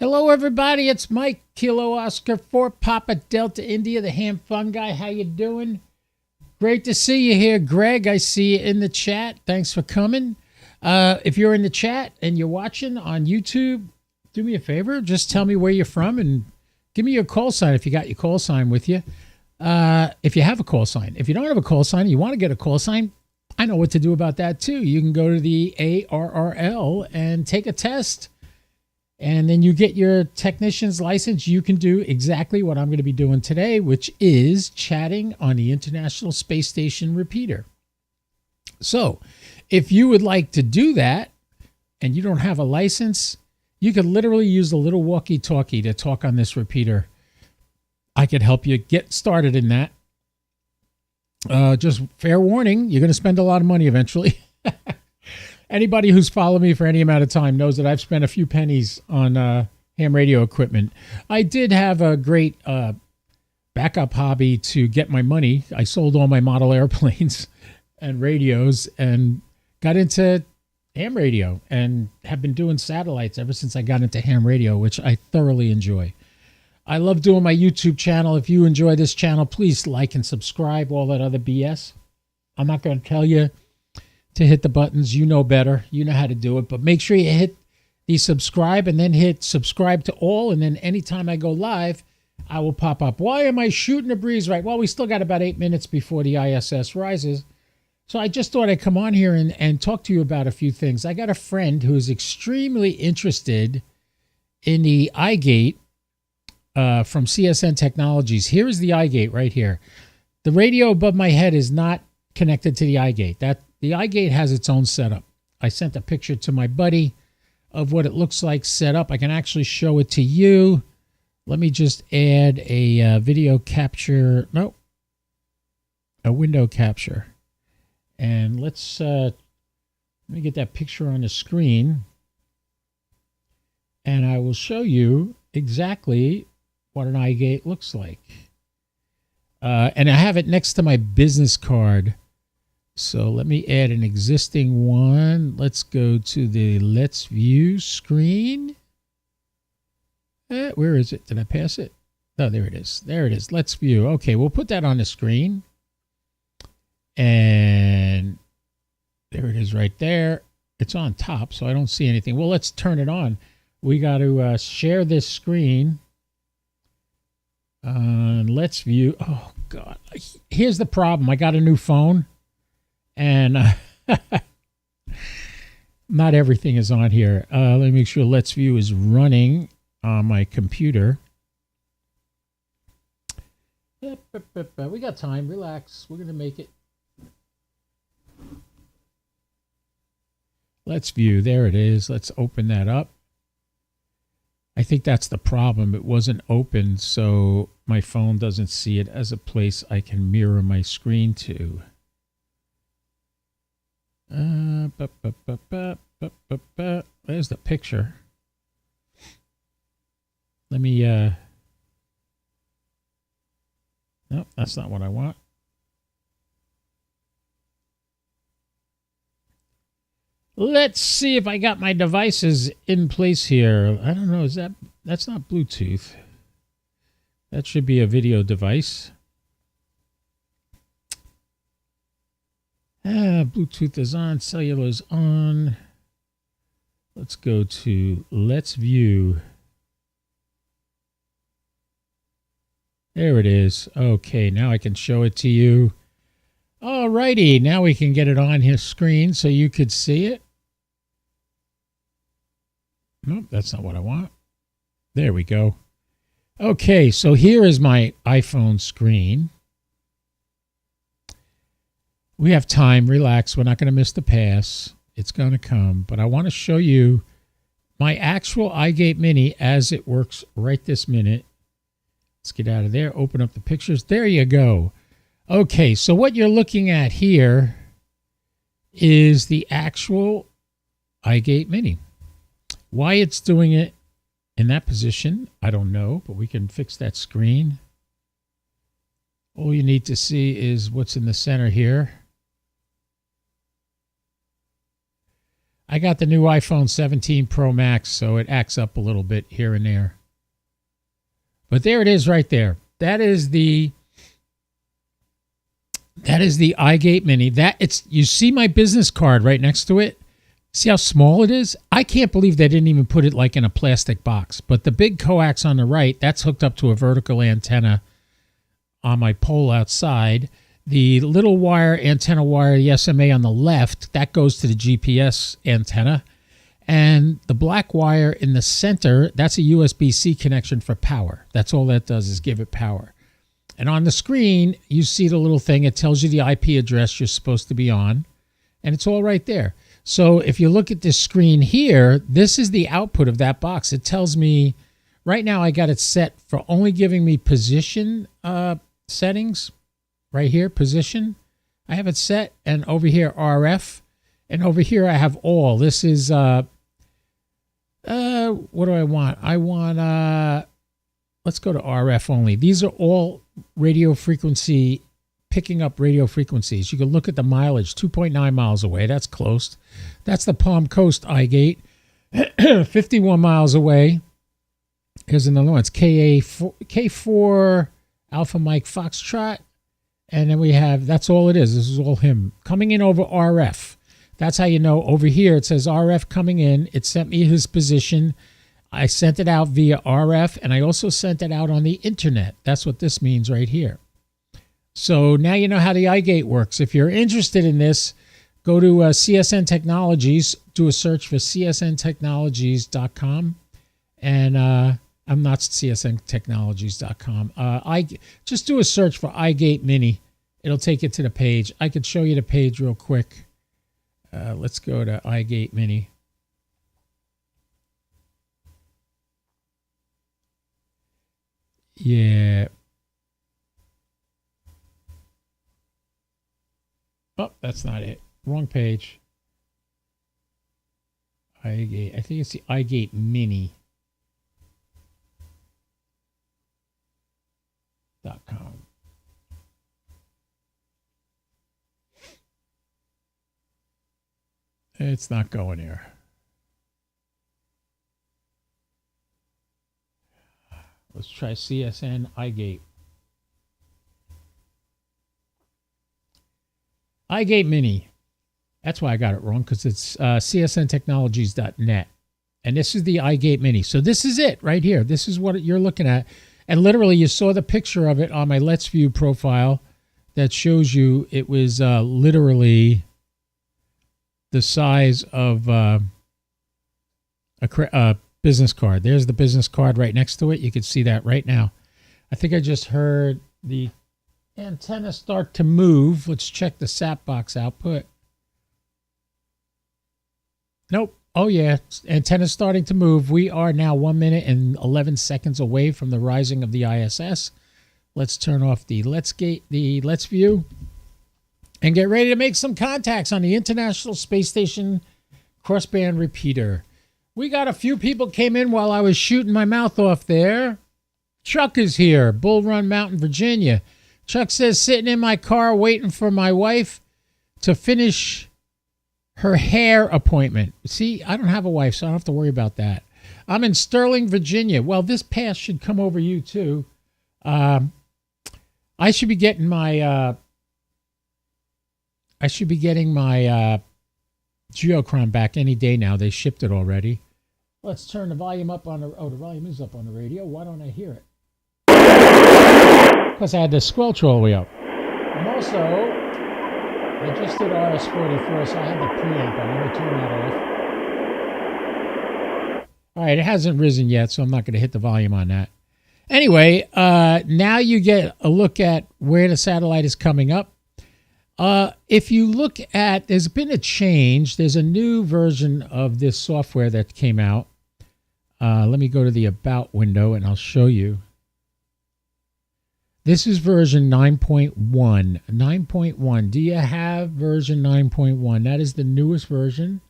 Hello, everybody. It's Mike, Kilo Oscar 4, Papa Delta India, the ham fun guy. How you doing? Great to see you here, Greg. I see you in the chat. Thanks for coming. If you're in the chat and you're watching on YouTube, do me a favor. Just tell me where you're from and give me your call sign if you got your call sign with you. If you have a call sign. If you don't have a call sign and you want to get a call sign, I know what to do about that too. You can go to the ARRL and take a test. And then you get your technician's license. You can do exactly what I'm going to be doing today, which is chatting on the International Space Station repeater. So if you would like to do that and you don't have a license, you could literally use a little walkie-talkie to talk on this repeater. I could help you get started in that. Just fair warning, you're going to spend a lot of money eventually. Anybody who's followed me for any amount of time knows that I've spent a few pennies on ham radio equipment. I did have a great backup hobby to get my money. I sold all my model airplanes and radios and got into ham radio and have been doing satellites ever since I got into ham radio, which I thoroughly enjoy. I love doing my YouTube channel. If you enjoy this channel, please like and subscribe, all that other BS. I'm not going to tell you to hit the buttons. You know better. You know how to do it. But make sure you hit the subscribe and then hit subscribe to all. And then anytime I go live, I will pop up. Why am I shooting a breeze? Right. Well, we still got about 8 minutes before the ISS rises. So I just thought I'd come on here and talk to you about a few things. I got a friend who is extremely interested in the iGate from CSN Technologies. Here is the iGate right here. The radio above my head is not connected to the iGate. The iGate has its own setup. I sent a picture to my buddy of what it looks like set up. I can actually show it to you. Let me just add a video capture. No, a window capture. And let me get that picture on the screen. And I will show you exactly what an iGate looks like. And I have it next to my business card. So let me add an existing one. Let's go to the Let's View screen. Where is it? Did I pass it? Oh, there it is. There it is. Let's View. Okay, we'll put that on the screen. And there it is right there. It's on top, so I don't see anything. Well, let's turn it on. We got to share this screen. Let's View. Oh, God. Here's the problem. I got a new phone. And not everything is on here. Let me make sure Let's View is running on my computer. We got time. Relax. We're going to make it. Let's View. There it is. Let's open that up. I think that's the problem. It wasn't open, so my phone doesn't see it as a place I can mirror my screen to. There's the picture. Let me no, that's not what I want. Let's see if I got my devices in place here. I don't know, that's not Bluetooth. That should be a video device. Bluetooth is on, cellular is on. Let's go to Let's View. There it is. Okay, now I can show it to you. Alrighty, now we can get it on his screen so you could see it. Nope, that's not what I want. There we go. Okay, so here is my iPhone screen. We have time. Relax. We're not going to miss the pass. It's going to come. But I want to show you my actual iGate Mini as it works right this minute. Let's get out of there. Open up the pictures. There you go. Okay, so what you're looking at here is the actual iGate Mini. Why it's doing it in that position, I don't know, but we can fix that screen. All you need to see is what's in the center here. I got the new iPhone 17 Pro Max, so it acts up a little bit here and there. But there it is right there. That is the iGate Mini. You see my business card right next to it? See how small it is? I can't believe they didn't even put it like in a plastic box. But the big coax on the right, that's hooked up to a vertical antenna on my pole outside. The little wire, antenna wire, the SMA on the left, that goes to the GPS antenna. And the black wire in the center, that's a USB-C connection for power. That's all that does is give it power. And on the screen, you see the little thing. It tells you the IP address you're supposed to be on. And it's all right there. So if you look at this screen here, this is the output of that box. It tells me, right now I got it set for only giving me position settings. Right here, position. I have it set. And over here, RF. And over here I have all. This is, what do I want? I want, let's go to RF only. These are all radio frequency, picking up radio frequencies. You can look at the mileage, 2.9 miles away. That's close. That's the Palm Coast iGate. 51 miles away. Here's another one. It's K4 Alpha Mike Foxtrot. And then we have, that's all it is. This is all him. Coming in over RF. That's how you know. Over here, it says RF coming in. It sent me his position. I sent it out via RF, and I also sent it out on the internet. That's what this means right here. So now you know how the iGate works. If you're interested in this, go to CSN Technologies, do a search for csntechnologies.com. And I'm not csntechnologies.com. Just do a search for iGate Mini. It'll take you to the page. I could show you the page real quick. Let's go to iGate Mini. Yeah. Oh, that's not it. Wrong page. iGate. I think it's the iGate Mini. .com. It's not going here. Let's try CSN iGate. iGate Mini. That's why I got it wrong, because it's csntechnologies.net. And this is the iGate Mini. So this is it right here. This is what you're looking at. And literally, you saw the picture of it on my Let's View profile that shows you it was literally the size of a business card. There's the business card right next to it. You can see that right now. I think I just heard the antenna start to move. Let's check the SAP box output. Nope. Oh, yeah. Antenna's starting to move. We are now 1 minute and 11 seconds away from the rising of the ISS. Let's turn off the Let's View and get ready to make some contacts on the International Space Station crossband repeater. We got a few people came in while I was shooting my mouth off there. Chuck is here, Bull Run Mountain, Virginia. Chuck says, sitting in my car waiting for my wife to finish her hair appointment. See, I don't have a wife, so I don't have to worry about that. I'm in Sterling, Virginia. Well, this pass should come over you, too. I should be getting my Geochron back any day now. They shipped it already. Let's turn the volume up on the... Oh, the volume is up on the radio. Why don't I hear it? Because I had the squelch all the way up. I'm also... I just did RS-44, so I had the preamp on. Let me turn that off. All right, it hasn't risen yet, so I'm not going to hit the volume on that. Anyway, now you get a look at where the satellite is coming up. If you look at, there's been a change. There's a new version of this software that came out. Let me go to the About window, and I'll show you. This is version 9.1. 9.1. Do you have version 9.1? That is the newest version.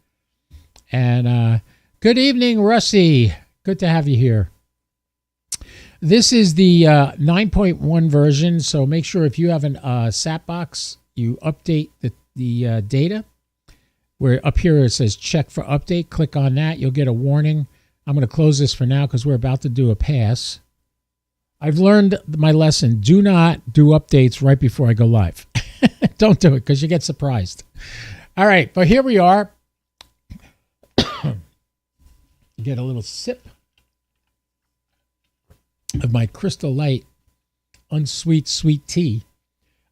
And good evening, Russie. Good to have you here. This is the 9.1 version, so make sure if you have an SAP box, you update the data. where up here it says check for update. Click on that. You'll get a warning. I'm going to close this for now because we're about to do a pass. I've learned my lesson. Do not do updates right before I go live. Don't do it because you get surprised. All right, but here we are. Get a little sip of my Crystal Light unsweet sweet tea.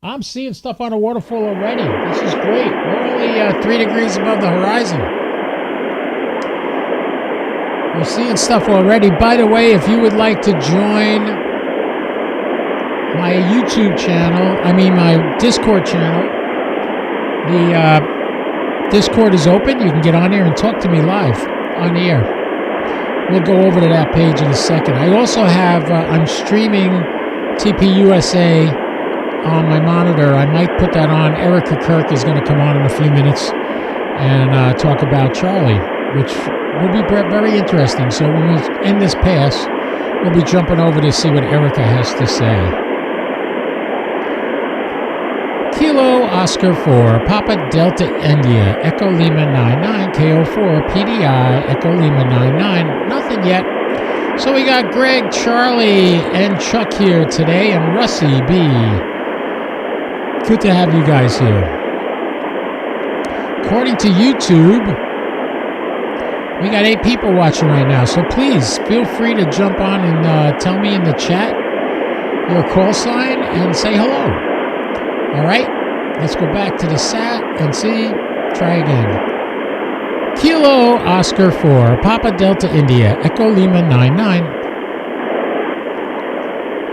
I'm seeing stuff on a waterfall already. This is great. We're only 3 degrees above the horizon. We're seeing stuff already. By the way, if you would like to join my YouTube channel, my Discord channel, the Discord is open. You can get on there and talk to me live on the air. We'll go over to that page in a second. I also have, I'm streaming TPUSA on my monitor. I might put that on. Erica Kirk is going to come on in a few minutes and talk about Charlie, which will be very interesting. So when we end this pass, we'll be jumping over to see what Erica has to say. Kilo Oscar 4, Papa Delta India, Echo Lima 99, KO4, PDI, Echo Lima 99, nothing yet. So we got Greg, Charlie, and Chuck here today, and Russie B. Good to have you guys here. According to YouTube, we got 8 people watching right now, so please feel free to jump on and tell me in the chat your call sign and say hello. All right, let's go back to the SAT and see. Try again. Kilo Oscar 4, Papa Delta India, Echo Lima 99.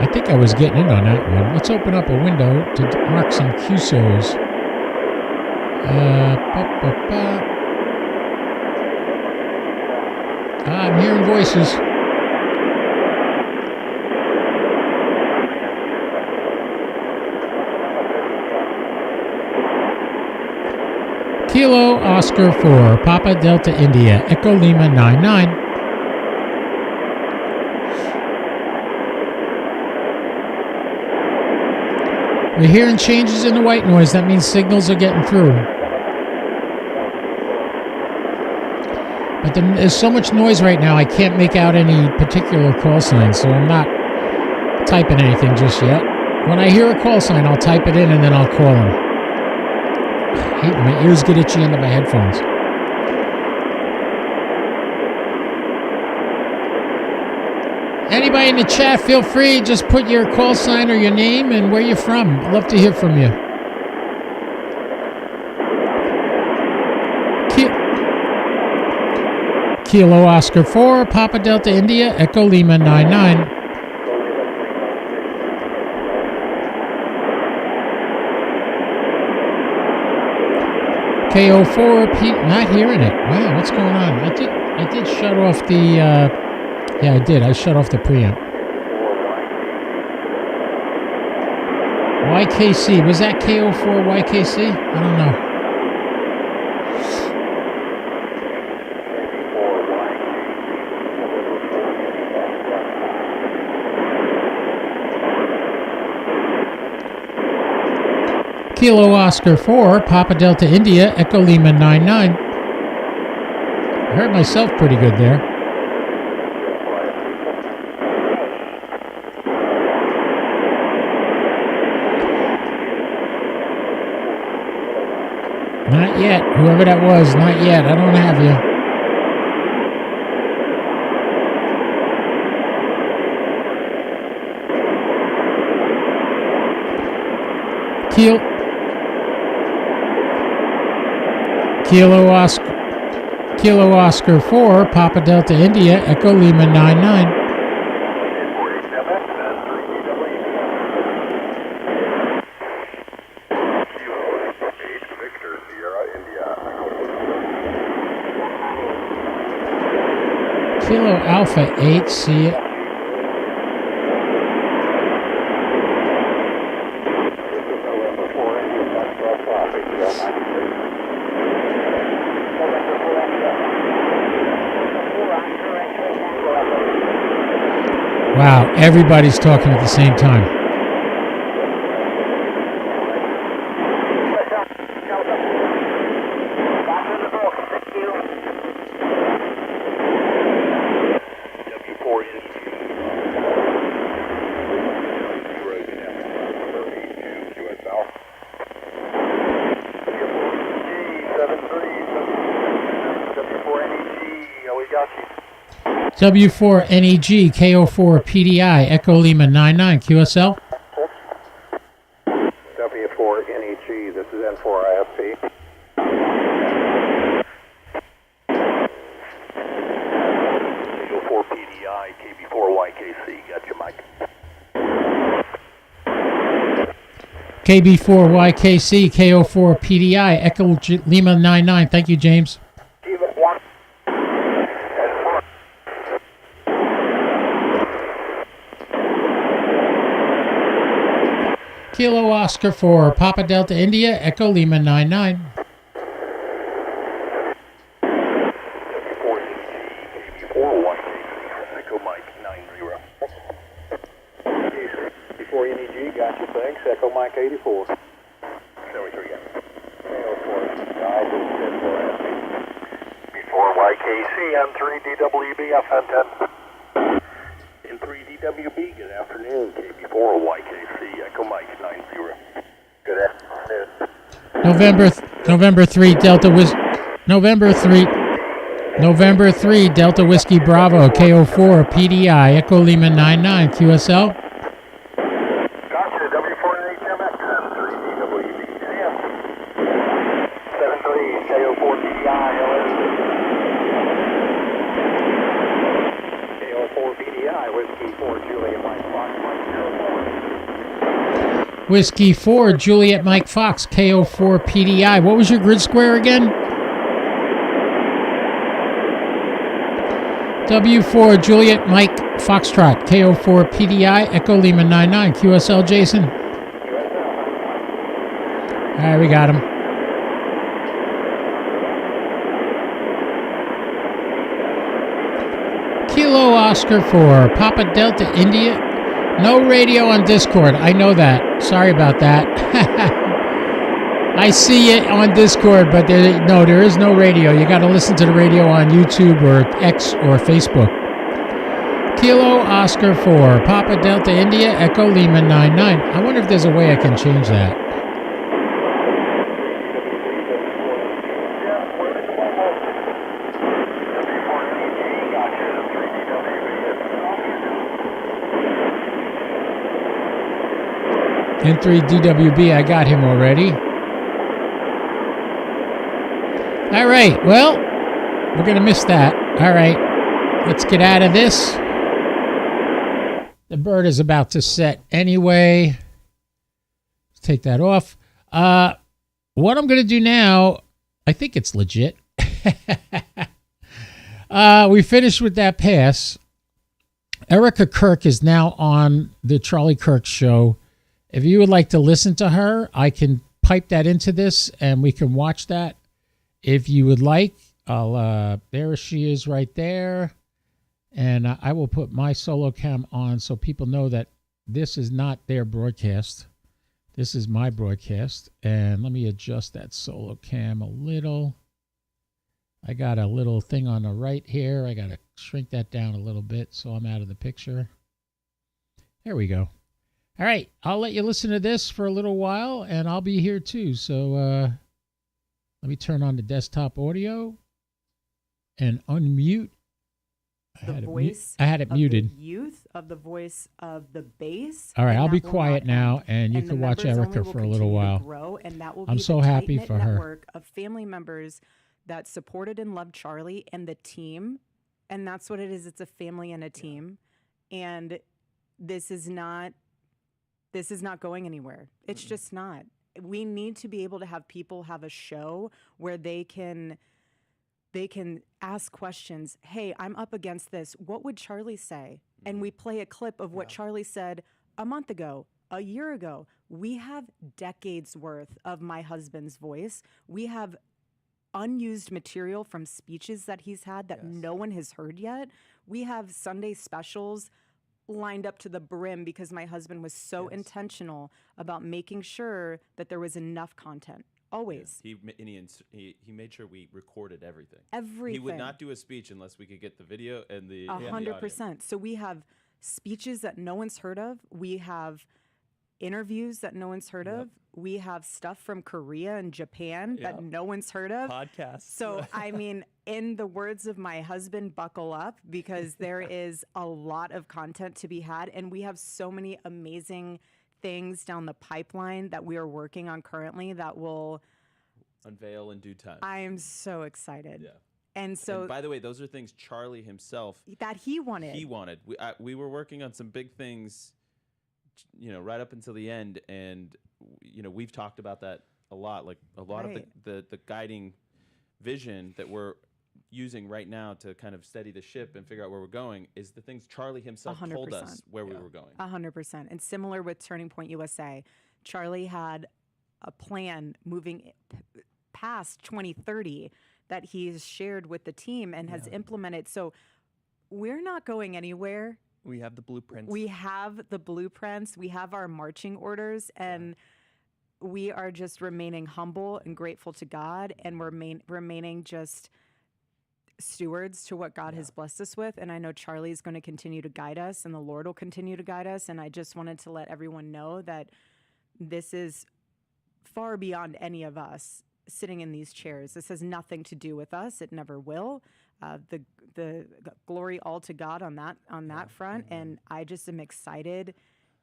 I think I was getting in on that one. Let's open up a window to mark some QSOs. I'm hearing voices. Kilo Oscar 4, Papa Delta India, Echo Lima 99. We're hearing changes in the white noise. That means signals are getting through. But there's so much noise right now, I can't make out any particular call sign, so I'm not typing anything just yet. When I hear a call sign, I'll type it in and then I'll call them. My ears get itchy under my headphones. Anybody in the chat, feel free. Just put your call sign or your name and where you're from. I'd love to hear from you. Kilo Oscar 4, Papa Delta India, Echo Lima 99. KO4, Pete, not hearing it. Wow, what's going on? I did shut off the, yeah, I did. I shut off the preamp. YKC, was that KO4 YKC? I don't know. Kilo Oscar 4, Papa Delta India, Echo Lima 99. I heard myself pretty good there. Not yet. Whoever that was, not yet. I don't have you. Kilo Oscar 4, Papa Delta India, Echo Lima 99. Kilo Alpha 8, see it. Wow, everybody's talking at the same time. got you. W4NEG, KO4 PDI, Echo Lima 99, QSL. W4NEG, this is N4 IFP. KO4 PDI, KB4YKC, got you, Mike. KB4YKC, KO4 PDI, Echo Lima 99. Thank you, James. Kilo Oscar for Papa Delta India, Echo Lima 99. Echo Mike 90. Before NEG, got you, thanks. Echo Mike 84. 73, got you. Before YKC, N3DWB, FN10. N3DWB, good afternoon. KB4 YKC, Echo Mike 90. Good afternoon. November 3 Delta November 3 Delta Whiskey Bravo, KO4 PDI, Echo Lima 99, QSL. Gotcha, W4NHMX, N3DWB, 73, KO4 PDI, KO4 PDI, Whiskey 4 Juliet Mike Fox, Mike 04. Whiskey 4 Juliet Mike Fox, KO4 PDI. What was your grid square again? W4 Juliet Mike Foxtrot, KO4 PDI, Echo Lima 99, QSL Jason. All right, we got him. Kilo Oscar for Papa Delta India. No radio on Discord. I know that. Sorry about that. I see it on Discord, but there is no radio. You got to listen to the radio on YouTube or X or Facebook. Kilo Oscar 4, Papa Delta India, Echo Lima 99. I wonder if there's a way I can change that. N3DWB, I got him already. All right, well, we're going to miss that. All right, let's get out of this. The bird is about to set anyway. Let's take that off. What I'm going to do now, I think it's legit. We finished with that pass. Erica Kirk is now on the Charlie Kirk Show. If you would like to listen to her, I can pipe that into this and we can watch that. If you would like, there she is right there. And I will put my solo cam on so people know that this is not their broadcast. This is my broadcast. And let me adjust that solo cam a little. I got a little thing on the right here. I got to shrink that down a little bit so I'm out of the picture. There we go. All right, I'll let you listen to this for a little while, and I'll be here too. So let me turn on the desktop audio and unmute. I had it muted. The youth of the voice of the bass. All right, I'll be quiet now, and you can watch Erica for a little while. Grow, and that will I'm be so the happy tight-knit for her. Network of family members that supported and loved Charlie and the team, and that's what it is. It's a family and a team, and this is not going anywhere. It's just not. We need to be able to have people have a show where they can ask questions. Hey, I'm up against this. What would Charlie say? And we play a clip of what Charlie said a month ago, a year ago. We have decades worth of my husband's voice. We have unused material from speeches that he's had that no one has heard yet. We have Sunday specials lined up to the brim because my husband was so intentional about making sure that there was enough content. Always. Yeah. He made sure we recorded everything. Everything. He would not do a speech unless we could get the video and the 100%. So we have speeches that no one's heard of. We have interviews that no one's heard of. We have stuff from Korea and Japan that no one's heard of. Podcasts. So, I mean, in the words of my husband, buckle up, because there is a lot of content to be had. And we have so many amazing things down the pipeline that we are working on currently that will unveil in due time. I am so excited. Yeah. And so, and by the way, those are things Charlie himself that he wanted. He wanted. We were working on some big things, right up until the end, and we've talked about that a lot. Like a lot of the guiding vision that we're using right now to kind of steady the ship and figure out where we're going is the things Charlie himself 100%. told us where we were going. 100%. And similar with Turning Point USA, Charlie had a plan moving past 2030 that he's shared with the team and has implemented. So we're not going anywhere. We have the blueprints. We have the blueprints. We have our marching orders, and we are just remaining humble and grateful to God, and we're remaining just stewards to what God has blessed us with. And I know Charlie is going to continue to guide us, and the Lord will continue to guide us. And I just wanted to let everyone know that this is far beyond any of us sitting in these chairs. This has nothing to do with us. It never will. The glory all to God on that front. And I just am excited.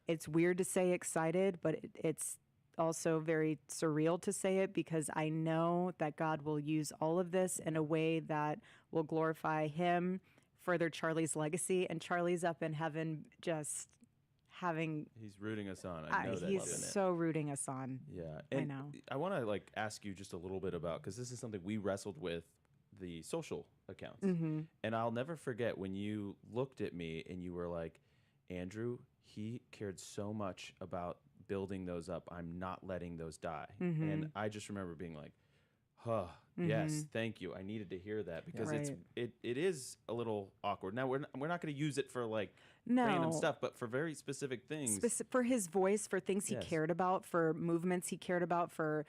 It's weird to say excited, but it's also very surreal to say it, because I know that God will use all of this in a way that will glorify him, further Charlie's legacy. And Charlie's up in heaven just he's rooting us on. I know that. He's so rooting us on. Yeah. I And know. I want to ask you just a little bit about, because this is something we wrestled with, the social accounts. Mm-hmm. And I'll never forget when you looked at me and you were like, Andrew, he cared so much about building those up. I'm not letting those die. Mm-hmm. And I just remember being like, yes, thank you. I needed to hear that, because it is a little awkward. Now we're not going to use it for random stuff, but for very specific things. For his voice, for things he cared about, for movements he cared about, for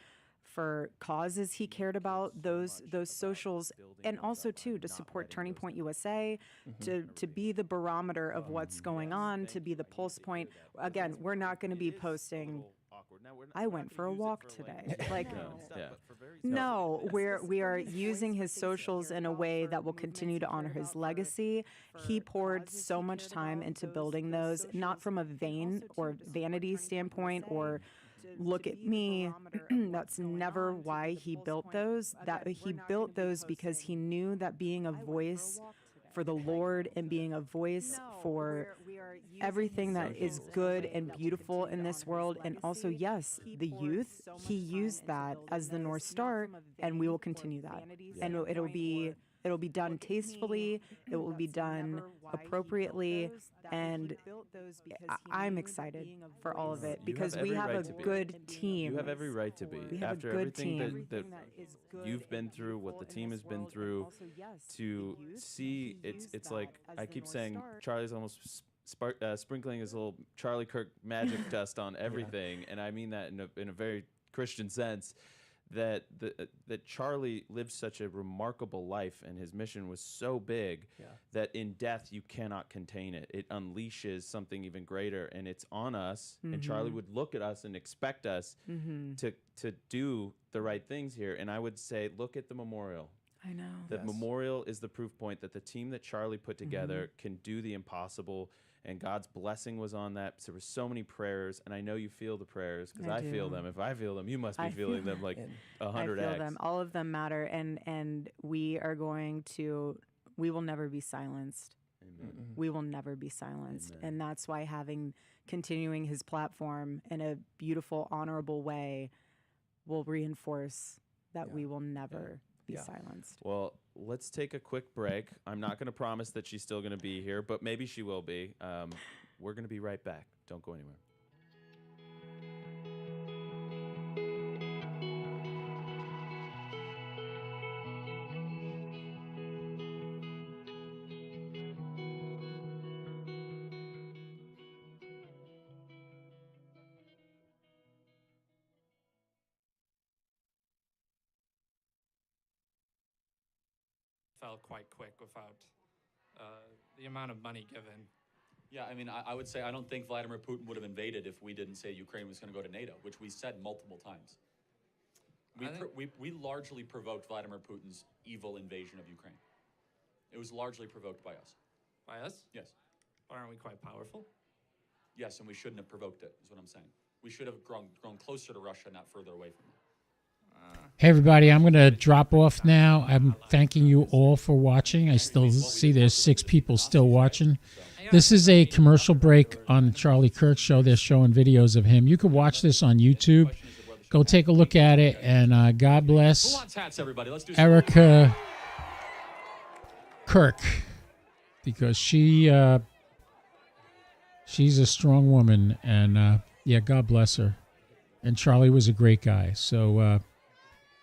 causes he cared about, those socials, and also too to support Turning Point USA, to be the barometer of what's going on, to be the pulse point. Again, we're not going to be posting. I went for a walk today. No, we are using his socials in a way that will continue to honor his legacy. He poured so much time into building those, not from a vain or vanity standpoint or look at me. That's never why he built those. That he built those because he knew that being a voice for the Lord and being a voice for everything that is good and beautiful in this world, and also, yes, the youth, he used that as the North Star, and we will continue that. And it'll be done tastefully, it will be done appropriately, and I'm excited for all of it, because we have a good team. You have every right to be. We have After a good everything team. that you've been through, what the team has been through, to see, it's like, I keep saying, Charlie's almost sprinkling his little Charlie Kirk magic dust on everything, and I mean that in a very Christian sense. That Charlie lived such a remarkable life, and his mission was so big that in death you cannot contain it. It unleashes something even greater, and it's on us. And Charlie would look at us and expect us to do the right things here. And I would say, look at the memorial. I know. The memorial is the proof point that the team that Charlie put together can do the impossible. And God's blessing was on that. So there were so many prayers, and I know you feel the prayers, because I feel them. If I feel them, you must be feeling them like 100x. I feel them. All of them matter, and we will never be silenced. Amen. We will never be silenced. And that's why continuing his platform in a beautiful, honorable way will reinforce that we will never be silenced. Well, let's take a quick break. I'm not going to promise that she's still going to be here, but maybe she will be. We're going to be right back. Don't go anywhere. Fell quite quick without the amount of money given. Yeah, I mean, I would say I don't think Vladimir Putin would have invaded if we didn't say Ukraine was going to go to NATO, which we said multiple times. We largely provoked Vladimir Putin's evil invasion of Ukraine. It was largely provoked by us. By us? Yes. But aren't we quite powerful? Yes, and we shouldn't have provoked it, is what I'm saying. We should have grown closer to Russia, not further away from it. Hey, everybody, I'm going to drop off now. I'm thanking you all for watching. I still see there's 6 people still watching. This is a commercial break on the Charlie Kirk Show. They're showing videos of him. You can watch this on YouTube. Go take a look at it, and God bless Who wants hats, everybody? Let's do some Erica Kirk, because she's a strong woman, and yeah, God bless her. And Charlie was a great guy. So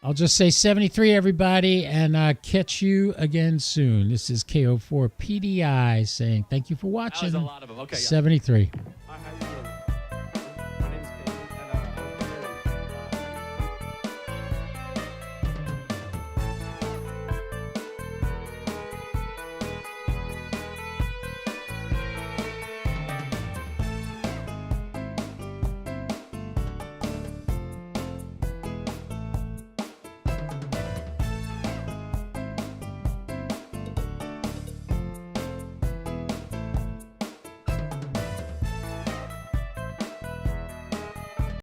I'll just say 73, everybody, and catch you again soon. This is KO4 PDI saying thank you for watching. That was a lot of them. Okay, yeah. 73.